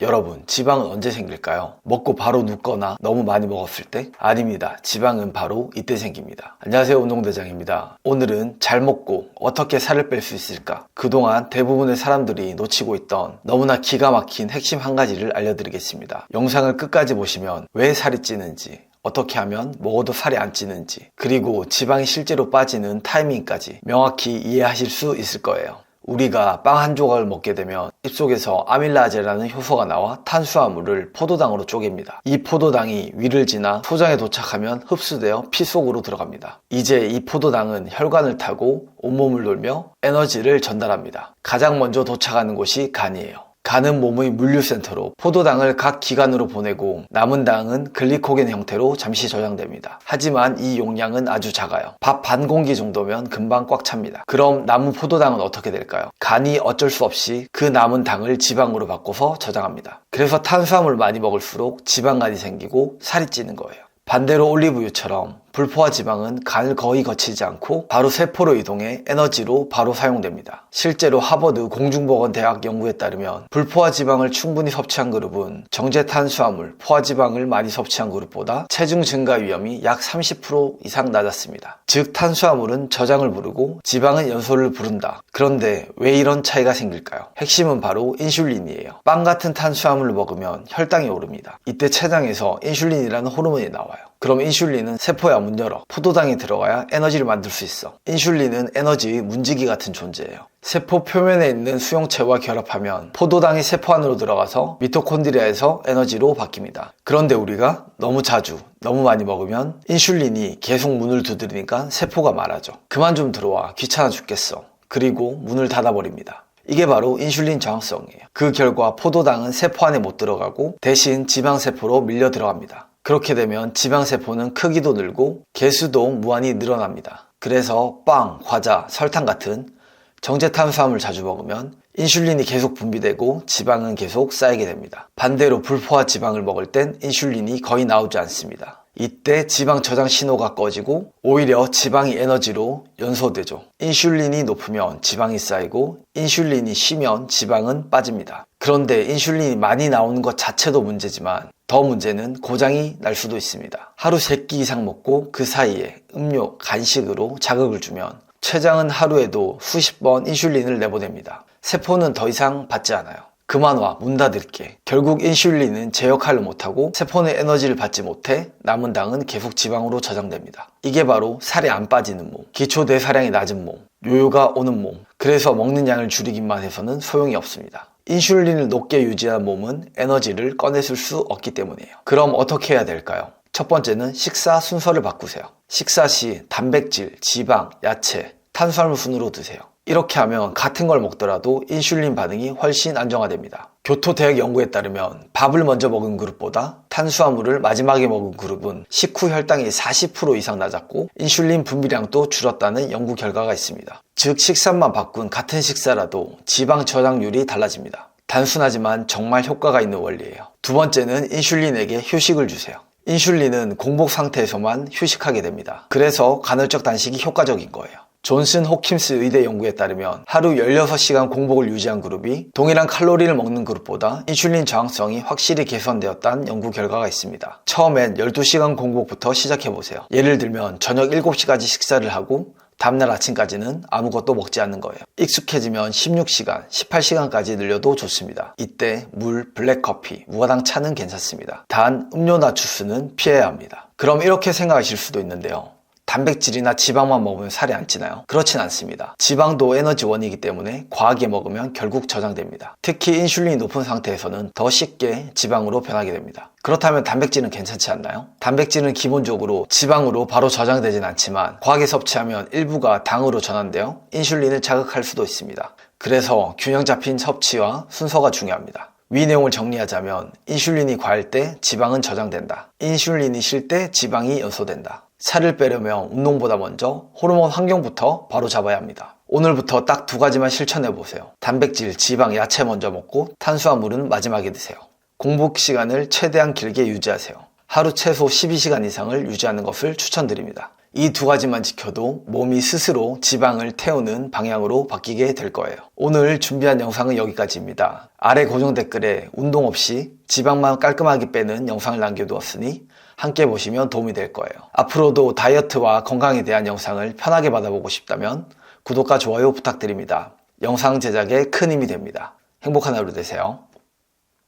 여러분, 지방은 언제 생길까요? 먹고 바로 눕거나 너무 많이 먹었을 때? 아닙니다. 지방은 바로 이때 생깁니다. 안녕하세요, 운동대장입니다. 오늘은 잘 먹고 어떻게 살을 뺄 수 있을까? 그동안 대부분의 사람들이 놓치고 있던 너무나 기가 막힌 핵심 한 가지를 알려드리겠습니다. 영상을 끝까지 보시면 왜 살이 찌는지, 어떻게 하면 먹어도 살이 안 찌는지, 그리고 지방이 실제로 빠지는 타이밍까지 명확히 이해하실 수 있을 거예요. 우리가 빵 한 조각을 먹게 되면 입속에서 아밀라제라는 효소가 나와 탄수화물을 포도당으로 쪼갭니다. 이 포도당이 위를 지나 소장에 도착하면 흡수되어 피 속으로 들어갑니다. 이제 이 포도당은 혈관을 타고 온몸을 돌며 에너지를 전달합니다. 가장 먼저 도착하는 곳이 간이에요. 간은 몸의 물류센터로 포도당을 각 기관으로 보내고 남은 당은 글리코겐 형태로 잠시 저장됩니다. 하지만 이 용량은 아주 작아요. 밥 반 공기 정도면 금방 꽉 찹니다. 그럼 남은 포도당은 어떻게 될까요? 간이 어쩔 수 없이 그 남은 당을 지방으로 바꿔서 저장합니다. 그래서 탄수화물을 많이 먹을수록 지방간이 생기고 살이 찌는 거예요. 반대로 올리브유처럼 불포화 지방은 간을 거의 거치지 않고 바로 세포로 이동해 에너지로 바로 사용됩니다. 실제로 하버드 공중보건대학 연구에 따르면 불포화 지방을 충분히 섭취한 그룹은 정제 탄수화물, 포화 지방을 많이 섭취한 그룹보다 체중 증가 위험이 약 30% 이상 낮았습니다. 즉 탄수화물은 저장을 부르고 지방은 연소를 부른다. 그런데 왜 이런 차이가 생길까요? 핵심은 바로 인슐린이에요. 빵 같은 탄수화물을 먹으면 혈당이 오릅니다. 이때 췌장에서 인슐린이라는 호르몬이 나와요. 그럼 인슐린은 세포야 문 열어. 포도당이 들어가야 에너지를 만들 수 있어. 인슐린은 에너지의 문지기 같은 존재예요. 세포 표면에 있는 수용체와 결합하면 포도당이 세포 안으로 들어가서 미토콘드리아에서 에너지로 바뀝니다. 그런데 우리가 너무 자주, 너무 많이 먹으면 인슐린이 계속 문을 두드리니까 세포가 말하죠. 그만 좀 들어와. 귀찮아 죽겠어. 그리고 문을 닫아버립니다. 이게 바로 인슐린 저항성이에요. 그 결과 포도당은 세포 안에 못 들어가고 대신 지방세포로 밀려 들어갑니다. 그렇게 되면 지방세포는 크기도 늘고 개수도 무한히 늘어납니다. 그래서 빵, 과자, 설탕 같은 정제탄수화물 자주 먹으면 인슐린이 계속 분비되고 지방은 계속 쌓이게 됩니다. 반대로 불포화 지방을 먹을 땐 인슐린이 거의 나오지 않습니다. 이때 지방 저장 신호가 꺼지고 오히려 지방이 에너지로 연소되죠. 인슐린이 높으면 지방이 쌓이고 인슐린이 쉬면 지방은 빠집니다. 그런데 인슐린이 많이 나오는 것 자체도 문제지만 더 문제는 고장이 날 수도 있습니다. 하루 3끼 이상 먹고 그 사이에 음료, 간식으로 자극을 주면 췌장은 하루에도 수십 번 인슐린을 내보냅니다. 세포는 더 이상 받지 않아요. 그만 와, 문 닫을게. 결국 인슐린은 제 역할을 못하고 세포는 에너지를 받지 못해 남은 당은 계속 지방으로 저장됩니다. 이게 바로 살이 안 빠지는 몸, 기초 대사량이 낮은 몸, 요요가 오는 몸. 그래서 먹는 양을 줄이기만 해서는 소용이 없습니다. 인슐린을 높게 유지한 몸은 에너지를 꺼내줄 수 없기 때문이에요. 그럼 어떻게 해야 될까요? 첫 번째는 식사 순서를 바꾸세요. 식사 시 단백질, 지방, 야채, 탄수화물 순으로 드세요. 이렇게 하면 같은 걸 먹더라도 인슐린 반응이 훨씬 안정화됩니다. 교토대학 연구에 따르면 밥을 먼저 먹은 그룹보다 탄수화물을 마지막에 먹은 그룹은 식후 혈당이 40% 이상 낮았고 인슐린 분비량도 줄었다는 연구 결과가 있습니다. 즉 식사만 바꾼 같은 식사라도 지방 저장률이 달라집니다. 단순하지만 정말 효과가 있는 원리예요. 두 번째는 인슐린에게 휴식을 주세요. 인슐린은 공복 상태에서만 휴식하게 됩니다. 그래서 간헐적 단식이 효과적인 거예요. 존슨 호킨스 의대 연구에 따르면 하루 16시간 공복을 유지한 그룹이 동일한 칼로리를 먹는 그룹보다 인슐린 저항성이 확실히 개선되었다는 연구 결과가 있습니다. 처음엔 12시간 공복부터 시작해보세요. 예를 들면 저녁 7시까지 식사를 하고 다음날 아침까지는 아무것도 먹지 않는 거예요. 익숙해지면 16시간, 18시간까지 늘려도 좋습니다. 이때 물, 블랙커피, 무가당 차는 괜찮습니다. 단 음료나 주스는 피해야 합니다. 그럼 이렇게 생각하실 수도 있는데요. 단백질이나 지방만 먹으면 살이 안 찌나요? 그렇진 않습니다. 지방도 에너지원이기 때문에 과하게 먹으면 결국 저장됩니다. 특히 인슐린이 높은 상태에서는 더 쉽게 지방으로 변하게 됩니다. 그렇다면 단백질은 괜찮지 않나요? 단백질은 기본적으로 지방으로 바로 저장되진 않지만 과하게 섭취하면 일부가 당으로 전환되어 인슐린을 자극할 수도 있습니다. 그래서 균형 잡힌 섭취와 순서가 중요합니다. 위 내용을 정리하자면 인슐린이 과할 때 지방은 저장된다. 인슐린이 쉴 때 지방이 연소된다. 살을 빼려면 운동보다 먼저 호르몬 환경부터 바로 잡아야 합니다. 오늘부터 딱 2가지만 실천해보세요. 단백질, 지방, 야채 먼저 먹고 탄수화물은 마지막에 드세요. 공복 시간을 최대한 길게 유지하세요. 하루 최소 12시간 이상을 유지하는 것을 추천드립니다. 이 두 가지만 지켜도 몸이 스스로 지방을 태우는 방향으로 바뀌게 될 거예요. 오늘 준비한 영상은 여기까지입니다. 아래 고정 댓글에 운동 없이 지방만 깔끔하게 빼는 영상을 남겨두었으니 함께 보시면 도움이 될 거예요. 앞으로도 다이어트와 건강에 대한 영상을 편하게 받아보고 싶다면 구독과 좋아요 부탁드립니다. 영상 제작에 큰 힘이 됩니다. 행복한 하루 되세요.